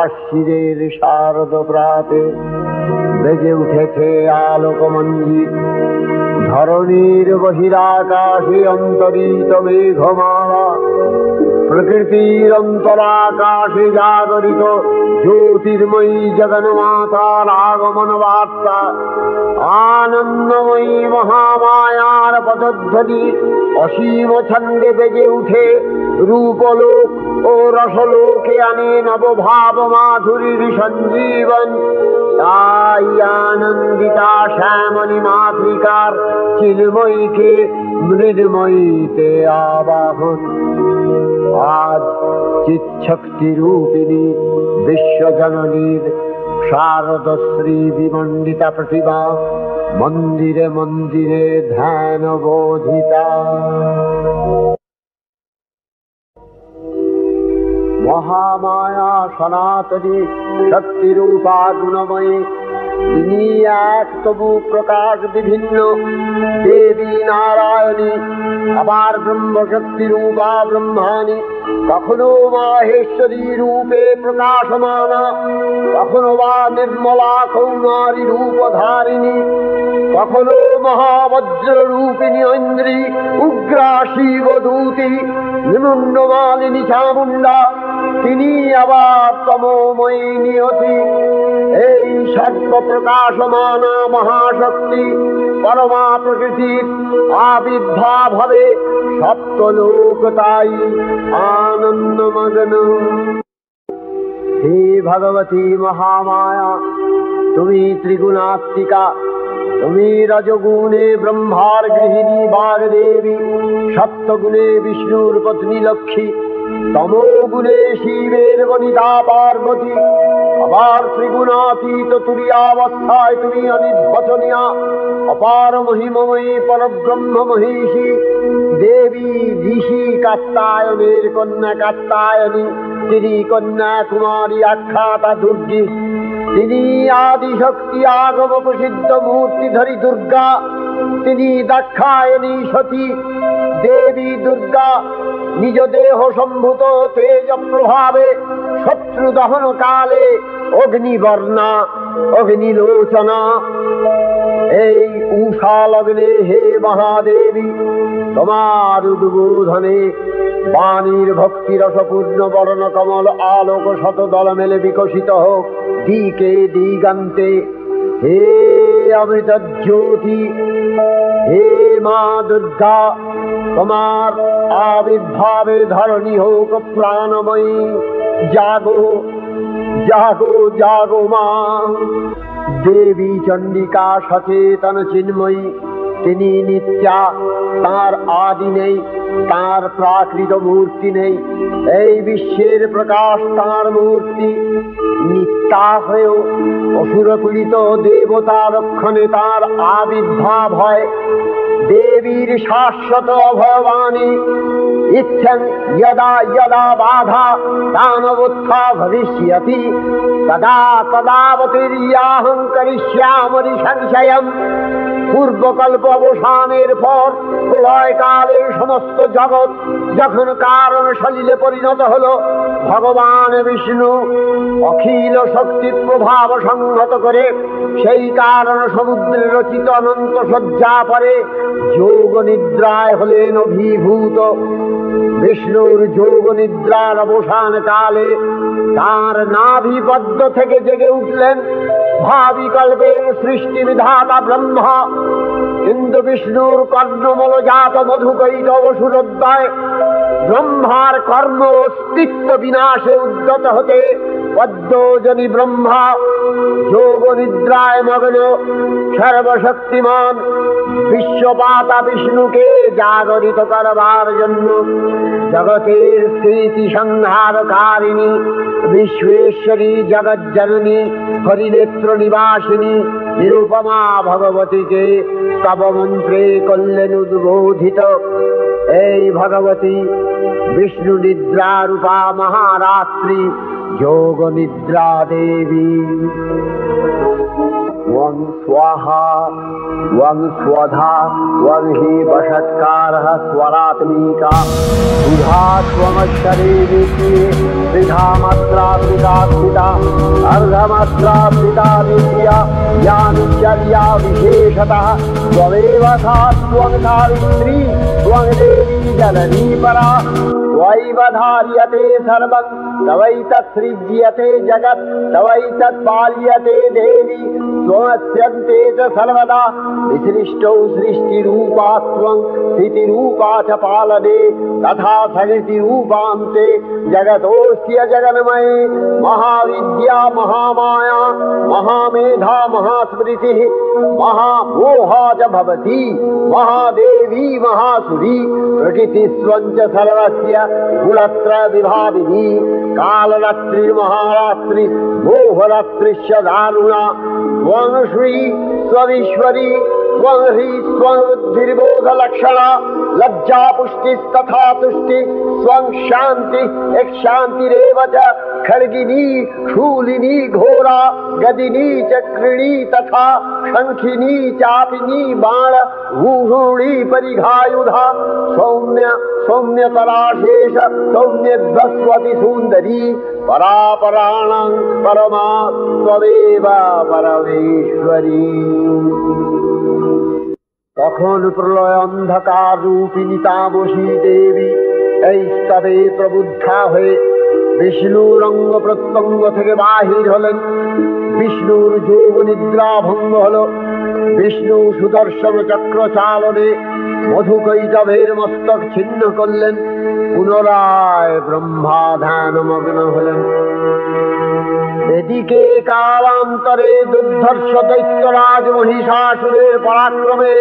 আশ্বিনের শারদ প্রাতে বেজে উঠেছে আলোকমঞ্জিত, ধরণীর বহিরাকাশে অন্তরিত মেঘমালা, প্রকৃতির অন্তরাকাশে জাগরিত জ্যোতির্ময়ী জগন্মাতার আগমন বার্তা, আনন্দময়ী মহামায়ার পদধ্বনি অসীম ছন্দে বেজে উঠে রূপলোক ও রসলোকে আনে নবভাব মাধুরীর সঞ্জীবন। তাই আনন্দিতা শ্যামণী মাতৃকার চিন্ময়ীকে মৃন্ময়ীতে আবাহন। আজ চিৎশক্তি রূপিণী বিশ্বজননীর শারদশ্রী বিমণ্ডিতা প্রতিমা মন্দিরে মন্দিরে ধ্যান বোধিতা। মহামায়া সনাতনী শক্তিরূপা গুণময়ী, তিনি এক তবু প্রকাশ বিভিন্ন দেবী নারায়ণী, আবার ব্রহ্মশক্তি রূপা ব্রহ্মাণী, কখনো মাহেশ্বরী রূপে প্রকাশমানা, কখনো বা নির্মলা কৌমারী রূপধারিণী, কখনো মহাবজ্র রূপিণী ঐন্দ্রী উগ্রা শিবদূতি নিমুন্নমালিনী চামুণ্ডা, তিনি আবার তমোময়ী নিয়তি। এই সর্ব প্রকাশমানা মহাশক্তি পরমা প্রকৃতির আবির্ভাব হবে সপ্তলোক তাই আনন্দমগ্ন। হে ভগবতী মহামায়া, তুমি ত্রিগুণাত্মিকা, তুমি রজগুণে ব্রহ্মার গৃহিণী বাগদেবী, সপ্তগুণে বিষ্ণুর পত্নী লক্ষ্মী, তমোগুণে শিবের বনিতা পার্বতী, আবার ত্রিগুণাতীত তুরীয়াবস্থায় তুমি অনির্বচনীয়া অপার মহিমময়ী পরব্রহ্ম মহিষী দেবী, ঋষি কাত্যায়নের কন্যা কাত্যায়নী, তিনি কন্যা কুমারী আখ্যাতা দুর্গী, তিনি আদিশক্তি আগম প্রসিদ্ধ মূর্তিধরী দুর্গা, তিনি দাক্ষায়ণী সতী দেবী দুর্গা, নিজ দেহ সম্ভূত তেজ প্রভাবে শত্রু দহন কালে অগ্নিবর্ণা অগ্নিলোচনা। এই উষা লগ্নে হে মহাদেবী, তোমার উদ্বোধনে বাণীর ভক্তি রসপূর্ণ বর্ণ কমল আলোক শত দল মেলে বিকশিত হোক দিকে দিগান্তে। হে অমৃত জ্যোতি, হে মা দুর্গা, তোমার আবির্ভাবে ধরণী হোক প্রাণময়ী। জাগো জাগো জাগো মা। দেবী চণ্ডিকা সচেতন চিন্ময়ী, তিনি নিত্যা, তার আদি নেই, তার প্রাকৃত মূর্তি নেই, এই বিশ্বের প্রকাশ তার মূর্তি। নিত্যা হয়েও অসুরপীড়িত দেবতা রক্ষণে তার আবির্ভাব হয়। দেবীর শাশ্বত অভয়বাণী, ইচ্ছন যদা যদা বাধা দানবোত্থা ভবিষ্যতি তদা তদাবতীর্যাহং করিষ্যামি সংশয়ম। পূর্বকল্প অবসানের পর প্রলয়কালে সমস্ত জগৎ যখন কারণ সলিলে পরিণত হল, ভগবান বিষ্ণু অখিল শক্তি প্রভাব সংহত করে সেই কারণ সমুদ্রে রচিত অনন্ত শয্যা পরে যোগ নিদ্রায় হলেন অভিভূত। বিষ্ণুর যোগ নিদ্রার অবসান কালে তার নাভিপদ্ম থেকে জেগে উঠলেন ভাবিকল্পে সৃষ্টি বিধাতা ব্রহ্মা। কিন্তু বিষ্ণুর কর্ণমল জাত মধুকৈট অসুরোদ্দয় ব্রহ্মার কর্ম অস্তিত্ব বিনাশে উদ্যত হতে পদ্মজনী ব্রহ্মা যোগ নিদ্রায় মগ্ন সর্বশক্তিমান বিশ্বপাতা বিষ্ণুকে জাগরিত করবার জন্য জগতের স্থিতি সংহারকারিণী বিশ্বেশ্বরী জগজ্জননী হরিনেত্র নিবাসিনী নিরুপমা ভগবতীকে স্তব মন্ত্রে করলেন উদ্বোধিত। এই ভগবতী বিষ্ণু নিদ্রা রূপা মহারাত্রি যোগ নিদ্রা দেবী। ওং স্বাহা ওং স্বধা ওং হি বষৎকার स्वरात्मिका सुधा स्वमक्षरे विषये त्रिधा मात्रा स्थिता अर्धमात्रा विद्या या निश्चर्या विशेषतः त्वमेव सा त्वं सावित्री त्वं देवी जननी परा त्वयैव धार्यते सर्वं तवैतत्सृज्यते जगत् तवैतत्पाल्यते देवी त्वमस्यन्ते च सर्वदा विसृष्टौ सृष्टिरूपा त्वं स्थितिरूपा च पालने तथा सकृतिरूपान्ते जगतोऽस्य जगन्मये महाविद्या महामाया महामेधा महास्मृतिः महामोहा च भवति महादेवी महासुरी प्रकृतिस्त्वं च सर्वस्य गुणत्रय विभाविनी कालरात्रिर्महारात्रि मोहरात्रिश्च दारुणा त्वं श्री स्वमीश्वरी त्वं ह्री स्वं बुद्धिर्बोधलक्षणा लज्जा पुष्टिस्तथा तुष्टि स्वं शान्ति एक शान्तिरेव च खड्गिनी शूलिनी घोरा गदिनी चक्रिणी तथा शंखिनी चापिनी बाण भूषुणी परिघायुधा सौम्य सौम्यतराशेष सौम्यध्वस्वति सुन्दरी परापराणां परमा त्वमेव परमेश्वरी। তখন প্রলয় অন্ধকার রূপিণী তামসী দেবী এই স্তবে প্রবুদ্ধা হয়ে বিষ্ণুর অঙ্গ প্রত্যঙ্গ থেকে বাহির হলেন। বিষ্ণুর যোগ নিদ্রা ভঙ্গ হল। বিষ্ণু সুদর্শন চক্র চালনে মধুকৈটভের মস্তক ছিন্ন করলেন। পুনরায় ব্রহ্মা ধ্যানমগ্ন হলেন। এদিকে কালান্তরে দুর্ধর্ষ দৈত্যরাজ মহিষাসুরের পরাক্রমে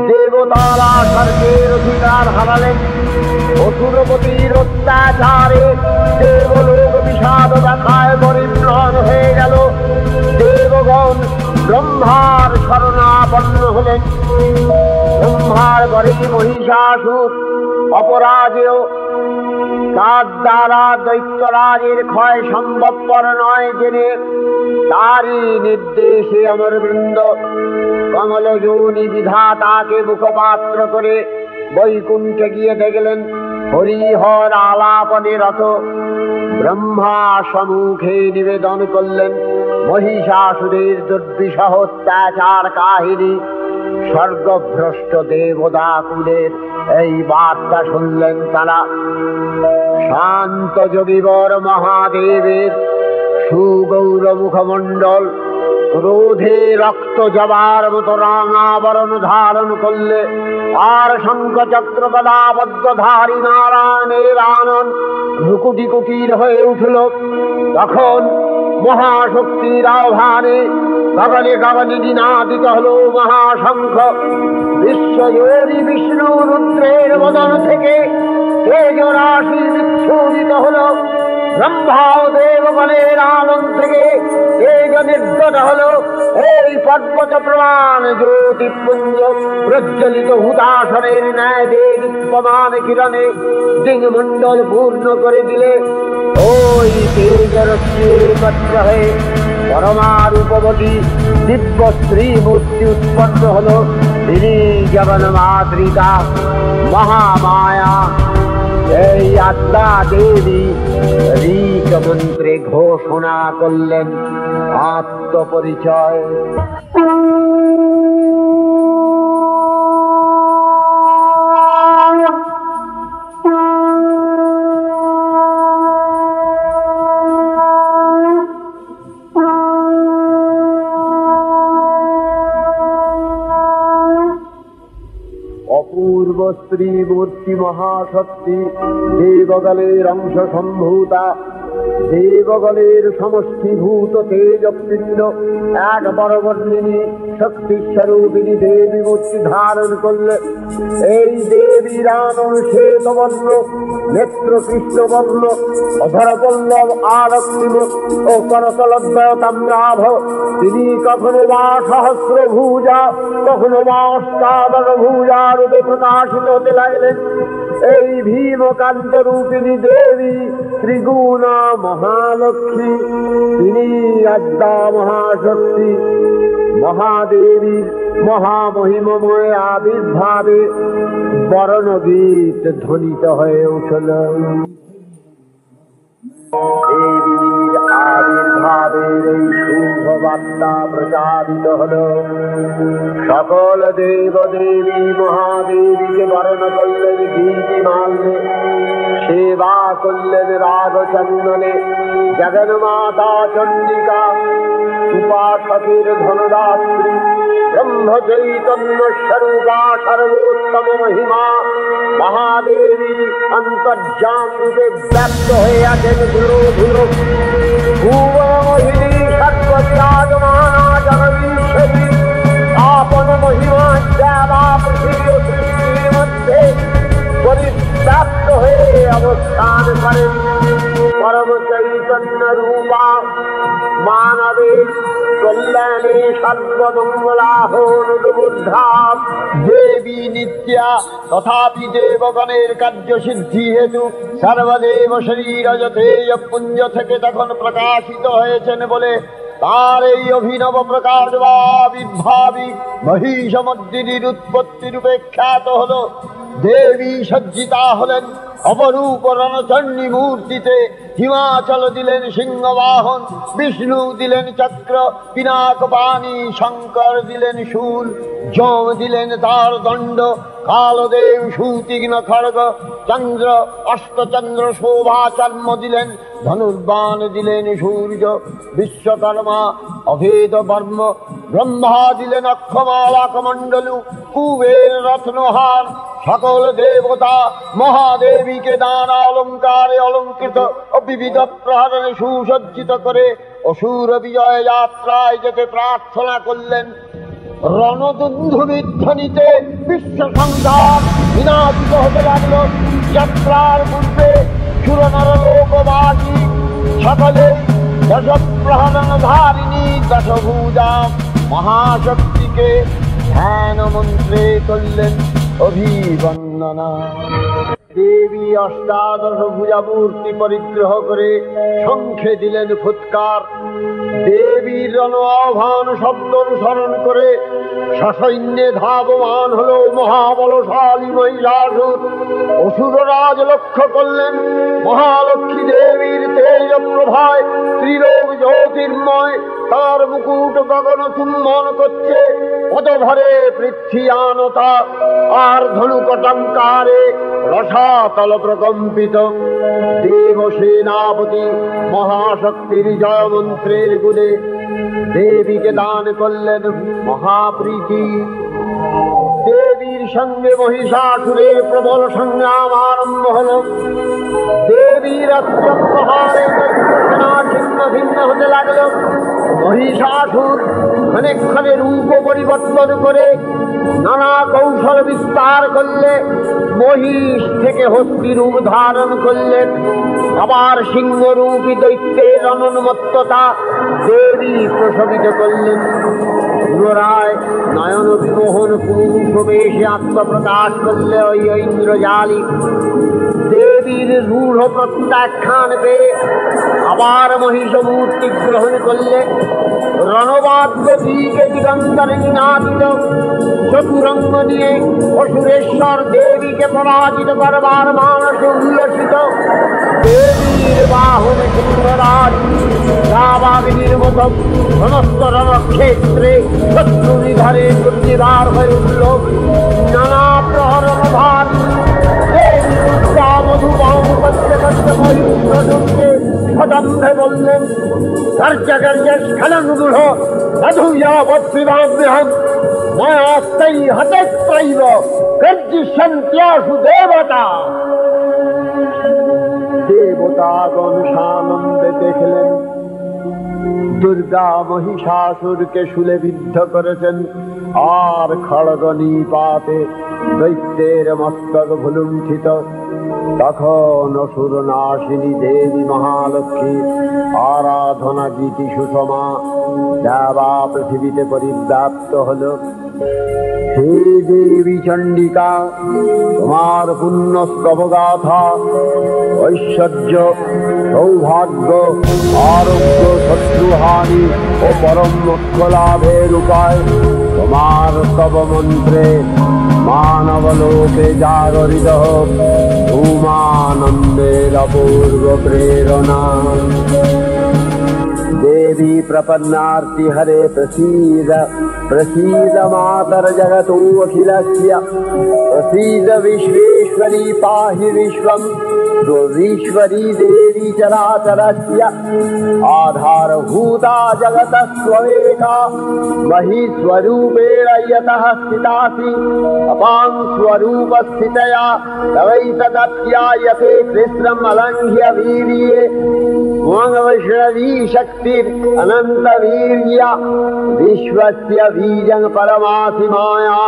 দেবতারা স্বর্গের অধিকার হারালেন। অসুরপতির অত্যাচারে দেবলোক বিষাদ ব্যথায় পরিম্লান হয়ে গেল। দেবগণ ব্রহ্মার শরণাপন্ন হলেন। ব্রহ্মার ঘরে মহিষাসুর অপরাজেয়, তার দ্বারা দৈত্যরাজের ক্ষয় সম্ভবপর নয় জেনে তারই নির্দেশে অমরবৃন্দ কমলযোনি বিধাতাকে মুখপাত্র করে বৈকুণ্ঠে গিয়ে দেখলেন হরিহর আলাপনে রত। ব্রহ্মা সম্মুখে নিবেদন করলেন মহিষাসুরের দুর্বিষহ অত্যাচার কাহিনী। স্বর্গভ্রষ্ট দেবদাকুলের এই বার্তা শুনলেন তারা। শান্ত যোগীবর মহাদেবের সুগৌর মুখমণ্ডল ক্রোধে রক্ত জবার মতো রাঙাবরণ ধারণ করলে, আর শঙ্খ চক্র গদাবদ্ধধারী নারায়ণের আনন ভ্রুকুটি কুটির হয়ে উঠল। তখন মহাশক্তির আহ্বানে গগনে গগনে নিনাদিত হল মহাশঙ্খ। বিশ্বজোরী বিষ্ণু রুদ্রের বদন থেকে তেজ রাশি বিচ্ছুরিত হল। ব্রহ্মা ও দেবগণের আনন্দ থেকে তেজ নির্গত হল। এই পর্বত প্রমাণ জ্যোতিপুঞ্জ প্রজ্বলিত হুতাসনের ন্যায় দীপ্যমান কিরণে দিগমণ্ডল পূর্ণ করে দিলে ওই তেজরশ্মির পত্র হয়ে পরমা রূপবতী দিব্য শ্রী মূর্তি উৎপন্ন হল। তিনি জগন মাতৃকা মহামায়া এই আদ্যা দেবী ঋক মন্ত্রে ঘোষণা করলেন আত্মপরিচয়। অপূর্ব স্ত্রী মূর্তি মহাশক্তি দেবগণের অংশ সম্ভূতা, দেবগণের সমষ্টিভূত তেজপিণ্ড এক বরবর্ণিনী শক্তিস্বরূপিণী দেবী মূর্তি ধারণ করলে। এই দেবীর আনন শ্বেতবর্ণ, নেত্র কৃষ্ণবর্ণ, অধরপল্লব আরক্তিম ও করতলদ্বয় তাম্রাভ। তিনি কখনো বা সহস্র ভুজা, কখনো বা অষ্টাদশ ভুজা রূপে প্রকাশিত হতে লাগলেন। এই ভীমকান্ত রূপিণী দেবী ত্রিগুণা মহালক্ষ্মী, তিনি আদ্যা মহাশক্তি। মহাদেবীর মহামহিমময় আবির্ভাবে বরণগীত ধ্বনিত হয়ে উঠল। দেবীর আবির্ভাবের এই শুভ বার্তা প্রচারিত হল। সকল দেব দেবী মহাদেবীকে বরণ করলেন গীতি মাল্যে, সেবা করলেন রাগচন্দনে। জগন্মাতা চণ্ডিকা উপাসকের ধনদাত্রী ব্রহ্ম চৈতন্য স্বরূপা সর্বোত্তম মহিমা মহাদেবী অন্তর্যাম রূপে ব্যক্ত হয়ে আছেন ধুলো ধুলো। ভুবনমোহিনী সর্বত্যাগমানা জগদীশ্বরী আপন মহিমা দেবা পৃথিবী ও সৃষ্টির মধ্যে পরিব্যাপ্ত হয়ে অবস্থান করেন। পরম চৈতন্য রূপা মানবের কল্যাণে সর্বমঙ্গলাহনুদ্বুদ্ধা দেবী নিত্যা। তথাপি দেবগণের কার্যসিদ্ধি হেতু সর্বদেব শরীর যথেয় পুঞ্জ থেকে তখন প্রকাশিত হয়েছেন বলে তার এই অভিনব প্রকাশ বা আবির্ভাবী মহিষমর্দিনীর উৎপত্তি রূপে খ্যাত হল। দেবী সজ্জিতা হলেন অপরূপ রণচণ্ডী মূর্তিতে। হিমাচল দিলেন সিংহবাহন, বিষ্ণু দিলেন চক্র পিনাক পানি, শঙ্কর দিলেন শূল, যম দিলেন তার দণ্ড, কালদেব সুতীক্ষ্ণ খড়গ, চন্দ্র অষ্টচন্দ্র শোভা চর্ম দিলেন, ধনুর্বাণ দিলেন সূর্য, বিশ্বকর্মা অভেদ বর্ম, ব্রহ্মা দিলেন অক্ষমালা কমণ্ডলু, কুবের রত্নহার। সকল দেবতা মহাদেবীকে নানা অলঙ্কারে অলঙ্কৃত ও বিবিধ প্রহরণে সুসজ্জিত করে অসুর বিজয় যাত্রায় যেতে প্রার্থনা করলেন। রণদুন্ধুবির ধ্বনিতে বিশ্ব সংসার বিনাশিত হতে লাগল। যাত্রার পূর্বে সুরনর লোকবাসী সকলে দশ প্রহরণ ধারিণী দশভুজা মহাশক্তিকে ধ্যান মন্ত্রে করলেন অভিবন্দনা। দেবী অষ্টাদশ ভুজা মূর্তি পরিগ্রহ করে শঙ্খে দিলেন ফুৎকার। দেবীর রণ আহ্বান শব্দ অনুসরণ করে সসৈন্যে ধাবমান হল মহাবলশালী মহিষাসুর। অসুররাজ লক্ষ্য করলেন মহালক্ষ্মী দেবীর তেজ প্রভায় ত্রিলোক জ্যোতির্ময় তার মুকুট গগন চুম্বন করছে। পদভরে পৃথ্বীয়ানতা আর ধনুকটঙ্কারে রসাতল প্রকম্পিত। দেবসেনাপতি মহাশক্তির জয় মন্ত্রের গুণে দেবীকে দান করলেন মহাপ্রীতি। দেবীর সঙ্গে মহিষাসুরের প্রবল সংগ্রাম আরম্ভ হল। দেবীর অস্ত্র প্রহারে ছিন্ন ভিন্ন হতে লাগল। মহিষাসুর ক্ষণে ক্ষণে রূপ পরিবর্তন করে নানা কৌশল বিস্তার করলে মহিষ থেকে হস্তি রূপ ধারণ করলেন। আবার সিংহরূপী দৈত্যের অনুন্মত্ততা দেবী প্রশমিত করলেন। পুনরায় নয়ন বিমোহন পুরুষ বেশে আত্মপ্রকাশ করলে ওই ইন্দ্রজালী। দেবীর রূঢ় প্রত্যাখ্যান পেয়ে আবার মহিষ মূর্তি গ্রহণ করলে রণবাদ্য দিকে দিগন্তরে নিনাদিত চতুরঙ্গ নিয়ে অসুরেশ্বর দেবীকে পরাজিত করবার মানসে উল্লসিত। দেবীর বাহনে সিংহরাজ রাবাগিনীর মতো সমস্ত রণক্ষেত্রে শত্রু নিধারে দুর্নিবার হয়ে উঠল। নানা প্রহরণ ভার মধুবাম করতে করতে মহিষকে সদম্ভে বললেন কার্যকার্য স্খলন গূঢ় সাধুয়াবৎসিবাম্যহম মায়াস্তাই হতত্রৈব গর্জিষ্যন্ত্যাসু দেবতা। দেবতাগণ সানন্দে দেখলেন দুর্গা মহিষাসুরকে শুলে বিদ্ধ করেছেন, আর খড়গ নিপাতে দৈত্যের মস্তক ভুলুণ্ঠিত। তখন অসুর নাশিনী দেবী মহালক্ষ্মী আরাধনা গীতি সুষমা দেবা পৃথিবীতে পরিব্যাপ্ত হল। हे देवी चंडिका, तुम्हार पुण्य स्तव गाथा ऐश्वर्य सौभाग्य आरोग्य शत्रुहानि और परम मोक्ष लाभेर उपाय तुम्हार स्तव मंत्रे मानव लोके जागरित धूमानंदेर अपूर्व प्रेरणा। देवी प्रपन्नार्ति हरे प्रसीद प्रसीद मातर जगतो अखिलस्य प्रसीद विश्वेश्वरी पाहि विश्वं दुर्वीश्वरी देवी चराचरस्य आधारभूता जगतस्त्वमेका महीस्वरूपेण यतः स्थितासि अपां स्वरूपस्थितया तवैतदप्यायते कृष्णम् अलङ्घ्य वीर्ये वैष्णवी शक्तिर् अनंत वीर्या विश्वस्य बीजं परमासि माया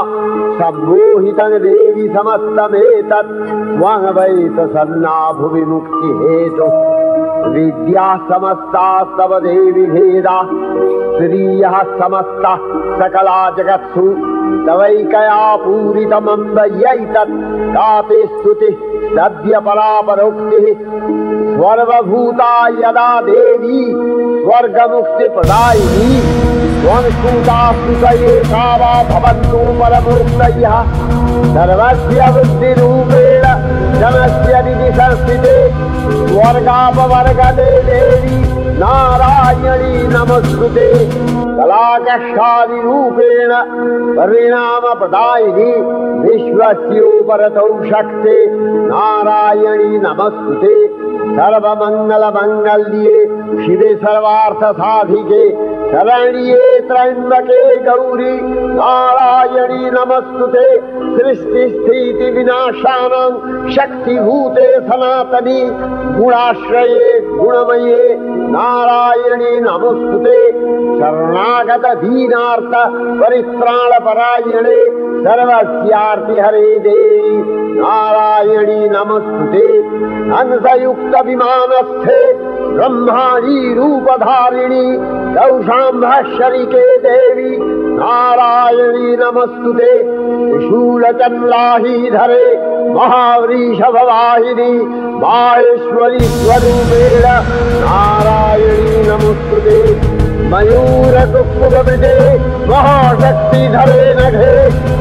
सम्मोहितं देवी समस्तमेतत् त्वं वै प्रसन्ना भुवि मुक्ति हेतु विद्या समस्ता तव देवी भेदा स्त्रियः समस्ता सकला जगत्सु तवैकया पूरितमम्बयैतत् कापि स्तुतिः सद्य परापरोक्तिः सर्वभूता यदा देवी स्वर्गमुक्ति प्रदायिनी त्वं स्तुतये कावा भवन्तु परमोक्तयः सर्वस्य बुद्धिरूपेण जनस्य निधि संस्थिते स्वर्गापवर्गदे देवी नारायणी नमस्कृते कलाकष्टादिरूपेण परिणामप्रदायिनी विश्वस्योपरतौ शक्ते नारायणी नमस्कृते सर्वमङ्गलमङ्गल्ये शिवे सर्वार्थसाधिके शरण्ये त्र्यम्बके गौरी नारायणी नमस्तुते सृष्टिस्थिति विनाशानां शक्तिभूते सनातनी गुणाश्रये गुणमये नारायणी नमस्तुते शरणागत दीनार्थ परित्राणपरायणे सर्वस्यार्ति हरे देवी नारायणी नमस्तुते हंसयुक्त विमानस्थे ब्रह्माणी रूपधारिणी कौशाम्भशरिके देवी नारायणी नमस्तुते शूलचन्द्राहीधरे महावृषभवाहिनी माहेश्वरी स्वरूपेण नारायणी नमस्तुते मयूरकुक्कुटमृते महाशक्तिधरे नघे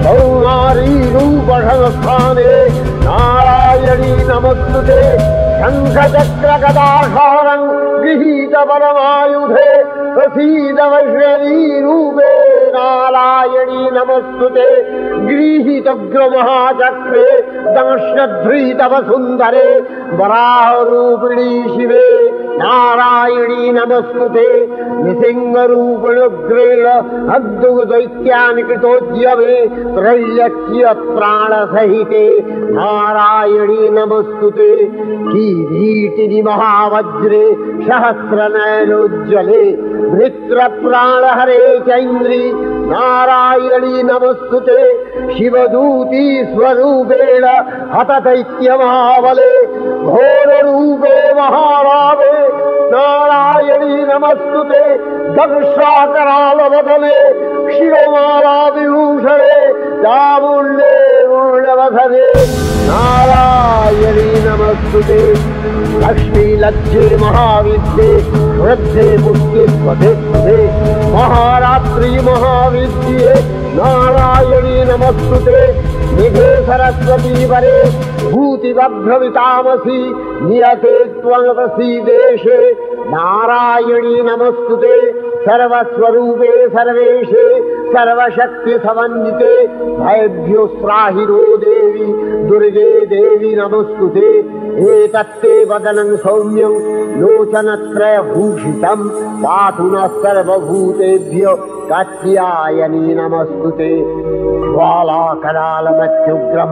कौमारी रूपसंस्थाने नारायणी नमस्तुते शङ्खचक्रगदाहारं गृहीत परमायुधे प्रसीद वैष्णवी रूपे नारायणी नमस्तुते गृहीतग्रमहाचक्रे दंशध्रीतवसुन्दरे वराहरूपिणी शिवे नारायणी नमस्तुते निसिंहरूपिणुग्रेण अद्भुतदैत्यानि कृतोद्यमे त्रैलक्ष्य प्राणसहिते नारायणी नमस्तुते किरीटिनि महावज्रे सहस्रनयनोज्ज्वले वृत्रप्राणहरे चैन्द्री नारायणी नमस्तुते शिवदूती स्वरूपेण हतदैत्यमहाबले घोररूपे महारावे नारायणी नमस्तुते दंशाकरालवदने शिरोमाला विभूषणे चामुण्डे मूर्णवधने नारायणी नमस्तुते लक्ष्मी लज्जे महाविद्ये श्रद्धे पुष्टे स्वधे स्वधे महारात्रि महाविद्ये नारायणी नमस्तुते निधे सरस्वती वरे भूतिभ्रमितामसि नियते त्वं प्रसीदेशे नारायणी नमस्तुते सर्वस्वरूपे सर्वेशे सर्वशक्ति समन्विते भयभ्यो त्राहिरो देवी दुर्गे देवी नमस्तुते एतत्ते वदनं सौम्यं लोचनत्रयभूषितं पातु नः सर्वभूतेभ्यो कात्यायनी नमस्तुते ज्वालाकरालमत्युग्रं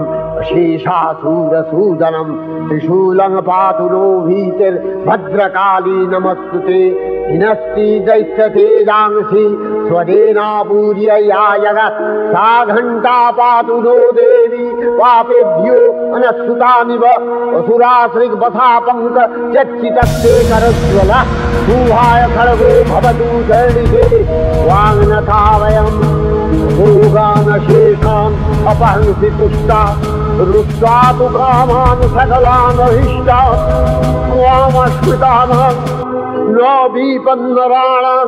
शेषासूरसूदनं त्रिशूलं पातु नो भीतिर्भद्रकाली नमस्तुते हिनस्ति दैत्यतेजांसि स्वदेनापूर्य या जगत् सा घण्टा पातु नो देवी पापेभ्यो अनस्तुतानिव असुराश्रिग्वथापङ्क चच्चितस्ते करज्वलः भूहाय खड्गो भवतु शरणिके वाङ्नथा वयम् भोगानशेषान् अपहंसि तुष्टा रुष्टा तु कामान् सकलान् अभीष्टान् त्वामश्रितानां न विपन्नराणां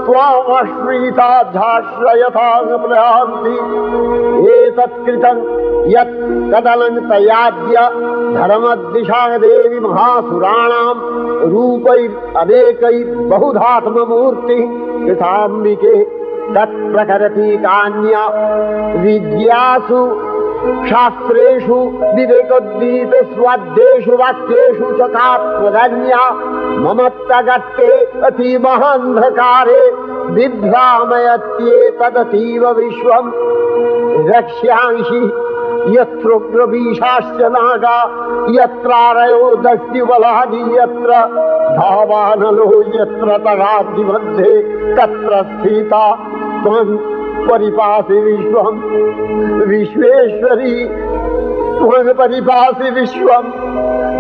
त्वामश्रिताध्याश्रयतां प्रयान्ति एतत्कृतं यत् कदनं तयाद्य धर्मदिशा देवी महासुराणां रूपैरनेकैः बहुधात्ममूर्तिः कृताम्बिके तत्प्रकरति कान्या विद्यासु शास्त्रेषु विवेकोद्दीपे स्वाद्येषु वाक्येषु च का त्वदन्या ममत्तगत्ते अतिमहान्धकारे बिभ्रामयत्येतदतीव विश्वं रक्ष्यांसि यत्रोग्रवीशाश्च नागा यत्रारयो दस्युबलानि यत्र धावानलो यत्र तगाब्धिमध्ये तत्र स्थिता त्वं परिपासि विश्वं विश्वेश्वरी त्वं परिपासि विश्वं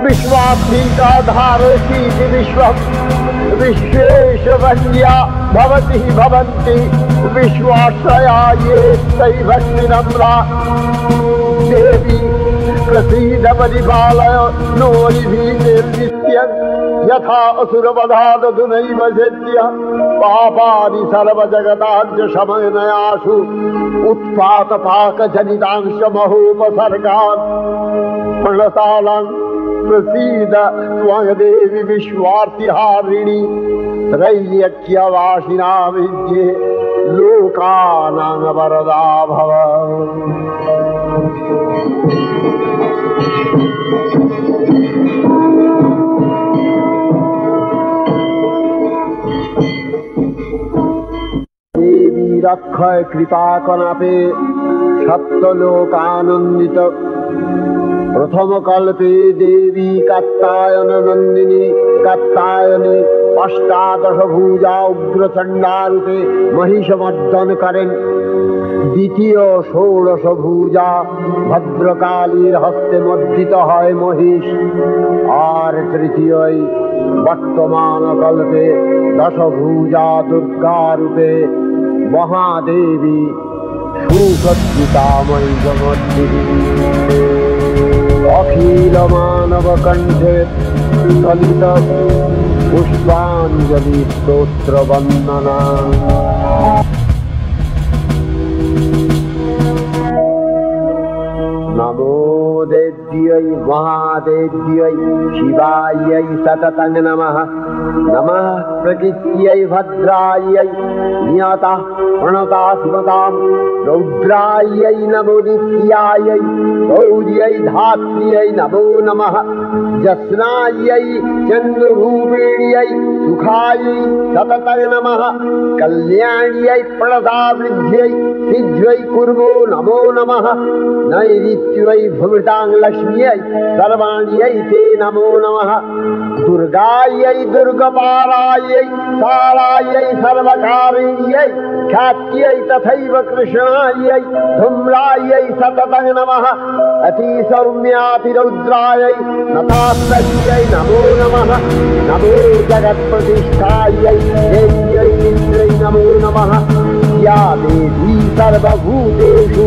विश्वात्मिका धारयसीति विश्वं विश्वेशवन्या भवति भवन्ति विश्वाश्रया ये तै भक्तिनम्रा देवी प्रसीद परिपालय नोरिभीतिर्नित्यं यथा असुरवधादधुनैव सत्य पापानि सर्वजगताञ्च शमनयासु उत्पातपाकजनितांश महोपसर्गान् प्रणतालां प्रसीद त्वं देवी विश्वार्तिहारिणी त्रैलोक्यवासिना विद्ये लोकानां वरदा भव। देवी रक्षय कृपा कनापे सप्तलोकानंदित प्रथम कल्पे देवी कात्यायन नंदिनी कात्यायनी अष्टादश भुजा उग्रचंडा रूपे महिषमर्दन करें द्वितीय षोडश भुजा भद्रकालीर हस्ते मर्दित है महिष और तृतीय वर्तमान कल्पे दश भुजा दुर्गा रूपे महादेवी सुसज्जितामयी जगद्देवी अखिल मानव कंठे दलित पुष्पांजलि स्तोत्र वंदना। नमो देव्यै महादेव्यै शिवायै सततं नमः। नमः प्रकृत्यै भद्रायै नियता प्रणता सुमतां रौद्रायै नमो नित्यायै गौर्यै धात्र्यै नमो नमः। जस्नायै चन्द्ररूपिण्यै सुखायै सततं नमः। कल्याण्यै प्रणतावृद्ध्यै सिद्ध्यै कुर्मो नमो नमः। नैऋत्यै भुमृतां लक्ष्म्यै सर्वाण्यै ते नमो नमः। दुर्गायै दुर्गपारायै सारायै सर्वकारिण्यै ख्यात्यै तथैव कृष्णायै धूम्रायै सततं नमः। अतिसौम्यातिरौद्रायै नतास्तस्यै नमो नमः। नमो जगत्प्रतिष्ठायै देव्यै नित्यै नमो नमः। या देवी सर्वभूतेषु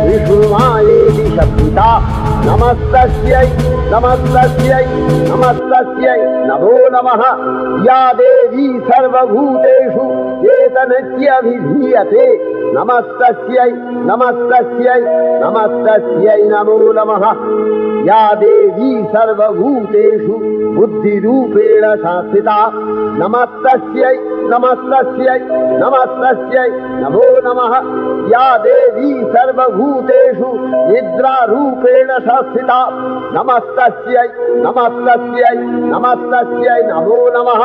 विष्णुमायेति शक्तिता नमस्तस्यै नमस्तस्यै नमस्तस्यै नमो नमः। या देवी सर्वभूतेषु चेतनत्यभिधीयते नमस्तस्यै नमस्तस्यै नमस्तस्यै नमो नमः। या देवी सर्वभूतेषु बुद्धिरूपेण संस्थिता नमस्तस्यै नमस्तस्यै नमस्तस्यै नमो नमः। या देवी सर्वभूतेषु निद्रारूपेण संस्थिता नमस्तस्यै नमस्तस्यै नमस्तस्यै नमो नमः।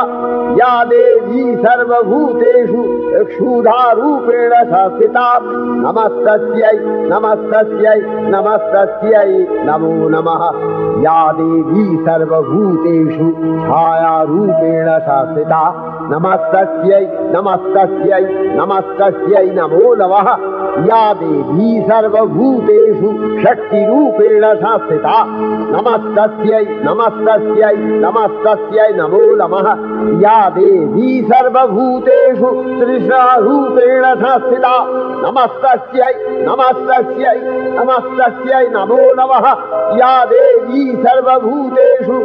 या देवी सर्वभूतेषु क्षुधारूपेण संस्थिता नमस्तस्यै नमस्तस्यै नमस्तस्यै नमो नमः। या देवी सर्वभूतेषु छायारूपेण संस्थिता नमस्तस्यै नमस्तस्यै नमस्तस्यै नमो नमः। या देवी सर्वभूतेषु शक्तिरूपेण संस्थिता नमस्तस्यै नमस्तस्यै नमस्तस्यै नमो नमः। या देवी सर्वभूतेषु तृष्णारूपेण संस्थिता नमस्तस्यै नमस्तस्यै नमस्तस्यै नमो नमः। या देवी सर्वभूतेषु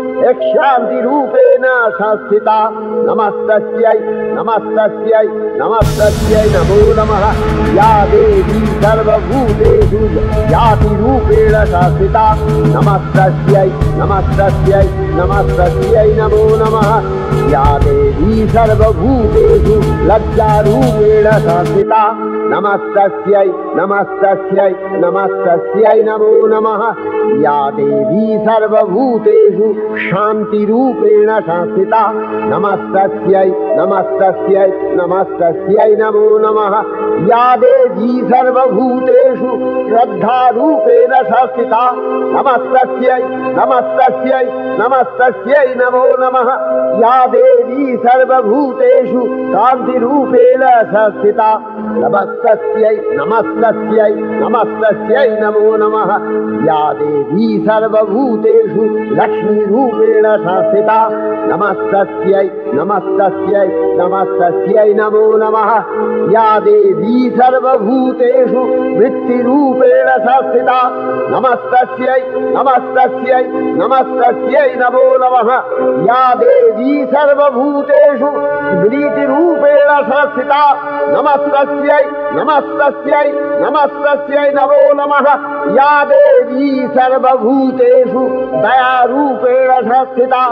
शान्तिरूपेण संस्थिता नमस्तस्यै नमस्तस्यै नमस्तस्यै नमो नमः। या देवी सर्वभूतेषु जातिरूपेण संस्थिता नमस्तस्यै नमस्तस्यै नमस्तस्यै नमो नमः। या देवी सर्वभूतेषु लज्जारूपेण संस्थिता नमस्तस्यै नमस्तस्यै नमस्तस्यै नमो नमः। या देवी सर्वभूतेषु शान्तिरूपेण संस्थिता नमस्तस्यै नमस्तस्यै नमस्तस्यै नमो नमः। या देवी सर्वभूतेषु श्रद्धारूपेण संस्थिता नमस्तस्यै नमस्तस्यै नमस्तस्यै नमो नमः। या देवी सर्वभूतेषु कान्तिरूपेण संस्थिता नमस्तस्यै नमस्तस्यै नमस्तस्यै नमो नमः। या देवी सर्वभूतेषु लक्ष्मीरूपेण संस्थिता नमस्तस्यै नमस्तस्यै नमस्तस्यै नमो नमः। या देवी सर्वभूतेषु वृत्तिरूपेण संस्थिता नमस्तस्यै नमस्तस्यै नमस्तस्यै नमो नमः। या देवी सर्वभूतेषु स्मृतिरूपेण संस्थिता नमस्तस्यै नमस्तस्यै नमस्तस्यै नमो नमः। या देवी सर्वभूतेषु दयारूपेण संस्थिता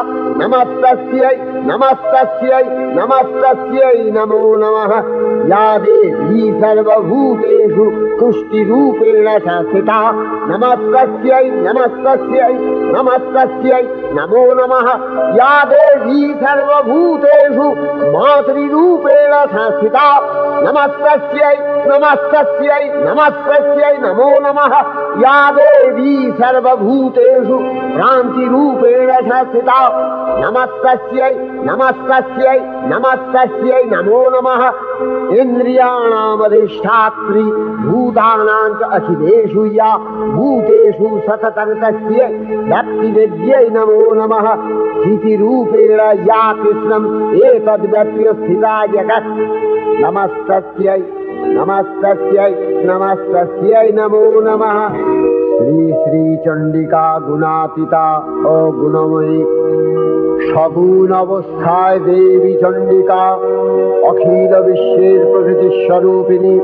नमस्तस्यै नमस्तस्यै नमस्तस्यै नमो नमः। या देवी सर्वभूतेषु तुष्टिरूपेण संस्थिता नमस्तस्यै नमस्तस्यै नमस्तस्यै नमो नमः। या देवी सर्वभूतेषु मातृरूपेण संस्थिता नमस्तस्यै नमस्तस्यै नमस्तस्यै नमो नमः। या देवी सर्वभूतेषु भ्रान्तिरूपेण संस्थिता नमस्तस्यै नमस्तस्यै नमस्तस्यै नमो नमः। इन्द्रियाणामधिष्ठात्री भूतानां च अखिलेषु या भूतेषु सततं तस्यै भक्तिवेद्यै नमो नमः। स्थितिरूपेण या कृष्णम् एतद्व्यप्य स्थिता जगत् नमस्तस्यै नमस्तस्यै नमस्तस्यै नमो नमः। श्री श्री चंडिका गुणातीता अगुणमयी सगुण अवस्थाय देवी चंडिका अखिल विश्वेर प्रकृति स्वरूपिणी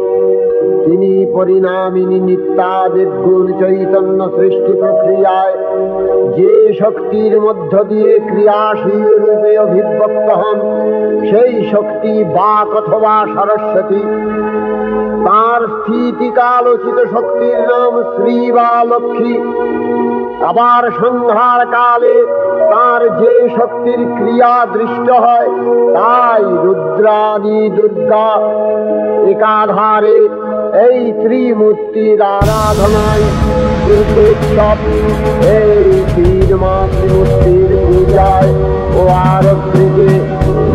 তিনি পরিণামিনী নিত্যা নির্গুণ চৈতন্য সৃষ্টি প্রক্রিয়ায় যে শক্তির মধ্য দিয়ে ক্রিয়াশীল রূপে অভিব্যক্ত হন সেই শক্তি বাক অথবা সরস্বতী। তার স্থিতিকালোচিত শক্তির নাম শ্রী বা লক্ষ্মী। আবার সংহার কালে তার যে শক্তির ক্রিয়া দৃষ্ট হয় তাই রুদ্রাণী দুর্গা। একাধারে এই ত্রিমূর্তির আরাধনায় উৎসব এই তিন মাতৃমূর্তির পূজায় ও আরতিতে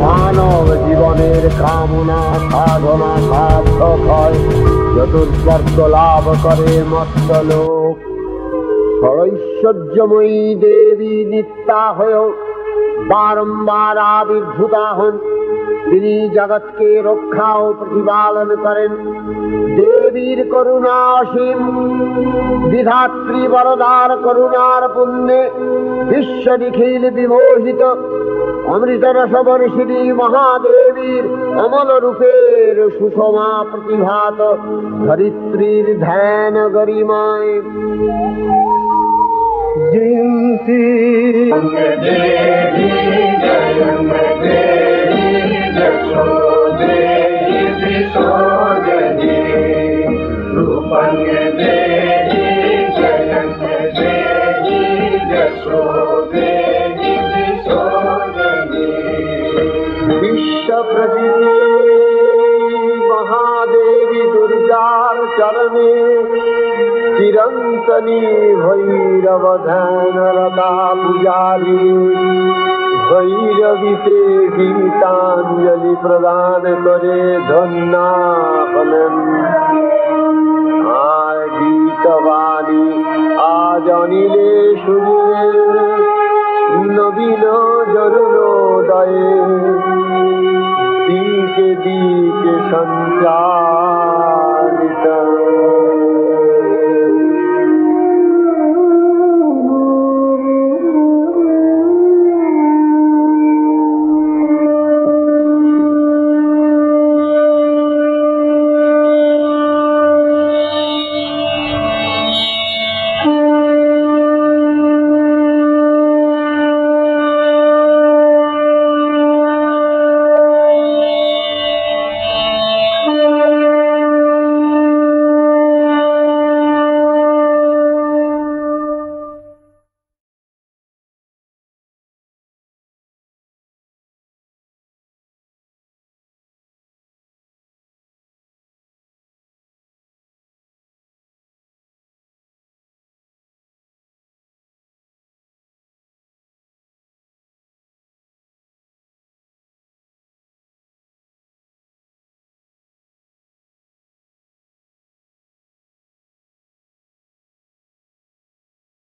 মানব জীবনের কামনা সাধনা সার্থক হয়, চতুর্বর্গ লাভ করে মর্ত্যলোক। ঐশ্বর্যময়ী দেবী নিত্যা হয়েও বারম্বার আবির্ভূতা হন। তিনি জগৎকে রক্ষা ও প্রতিপালন করেন। দেবীর করুণা অসীম। বিধাত্রী বরদার করুণার পুণ্যে বিশ্ব নিখিল বিমোহিত। অমৃতরস বর্ষিণী মহাদেবীর অমল রূপের সুষমা প্রতিভাত ধরিত্রীর ধ্যান গরিমায়। জয়ন্তী দেবী জয়ন্তী যশোদে বিশোদে রূপং দেবী জয়ন্তী যশোদে বিশোদে। বিশ্ব প্রতিটি মহাদেবী দুর্গার চরণে চিরন্তনী ভৈরব ধ্যানরতা পূজারী ভৈরবীতে গীতাঞ্জলি প্রদান করে ধন্যা হলেন। আর গীতবাণী আজ অনিলে শুনিয়ে নবীন জরুরোদয়ে দিকে দিকে সঞ্চারিত। গীতা